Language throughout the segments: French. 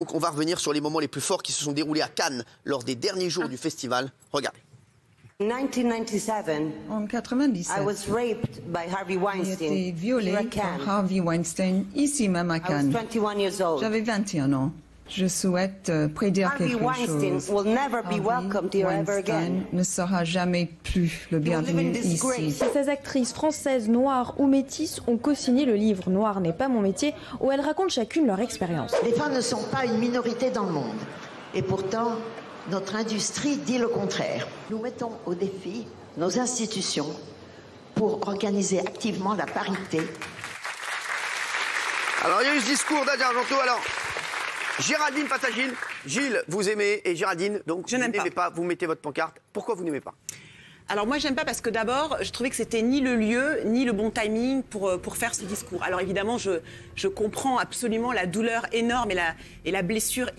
Donc on va revenir sur les moments les plus forts qui se sont déroulés à Cannes lors des derniers jours du festival. Regardez. En 1997, j'ai été violée par Harvey Weinstein, ici même à Cannes. J'avais 21 ans. Je souhaite prédire quelque chose. Harvey Weinstein ne sera jamais plus le bienvenu ici. 16 actrices françaises, noires ou métisses ont co-signé le livre « Noir n'est pas mon métier » où elles racontent chacune leur expérience. Les femmes ne sont pas une minorité dans le monde. Et pourtant, notre industrie dit le contraire. Nous mettons au défi nos institutions pour organiser activement la parité. Alors il y a eu ce discours d'Asia Argento. Alors, Géraldine face à Gilles. Gilles, vous aimez, et Géraldine, donc, vous n'aimez pas. Vous mettez votre pancarte. Pourquoi vous n'aimez pas? Alors moi j'aime pas parce que d'abord je trouvais que c'était ni le lieu ni le bon timing pour faire ce discours. Alors évidemment je comprends absolument la douleur énorme et la blessure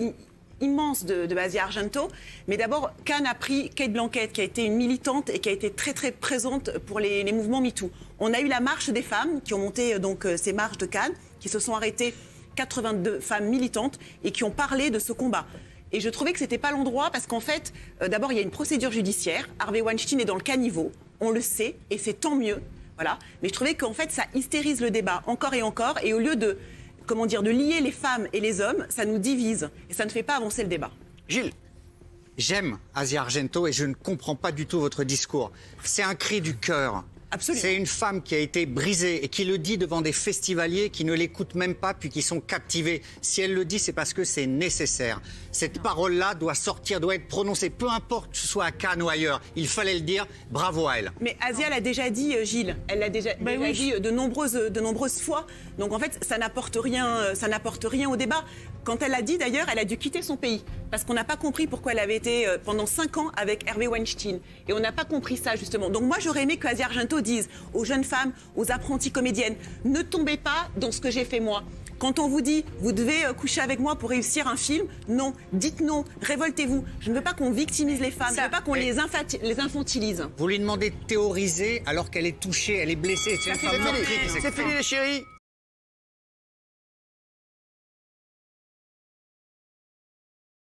immense de Asia Argento. Mais d'abord Cannes a pris Cate Blanchett qui a été une militante et qui a été très très présente pour les mouvements MeToo. On a eu la marche des femmes qui ont monté donc ces marches de Cannes, qui se sont arrêtées 82 femmes militantes et qui ont parlé de ce combat. Et je trouvais que c'était pas l'endroit parce qu'en fait, d'abord, il y a une procédure judiciaire. Harvey Weinstein est dans le caniveau, on le sait, et c'est tant mieux. Voilà. Mais je trouvais qu'en fait, ça hystérise le débat encore et encore. Et au lieu de, comment dire, de lier les femmes et les hommes, ça nous divise. Et ça ne fait pas avancer le débat. Gilles. J'aime Asia Argento et je ne comprends pas du tout votre discours. C'est un cri du cœur. C'est une femme qui a été brisée et qui le dit devant des festivaliers qui ne l'écoutent même pas puis qui sont captivés. Si elle le dit, c'est parce que c'est nécessaire. Cette parole-là doit sortir, doit être prononcée, peu importe que ce soit à Cannes ou ailleurs. Il fallait le dire, bravo à elle. Mais Asia l'a déjà dit, Gilles. Elle l'a déjà dit de nombreuses fois. Donc en fait, ça n'apporte rien au débat. Quand elle l'a dit d'ailleurs, elle a dû quitter son pays. Parce qu'on n'a pas compris pourquoi elle avait été pendant 5 ans avec Harvey Weinstein. Et on n'a pas compris ça justement. Donc moi j'aurais aimé que Asia Argento dise aux jeunes femmes, aux apprenties comédiennes, ne tombez pas dans ce que j'ai fait moi. Quand on vous dit, vous devez coucher avec moi pour réussir un film, non, dites non, révoltez-vous. Je ne veux pas qu'on victimise les femmes, je ne veux pas qu'on les infantilise. Vous lui demandez de théoriser alors qu'elle est touchée, elle est blessée. C'est fini les chéris.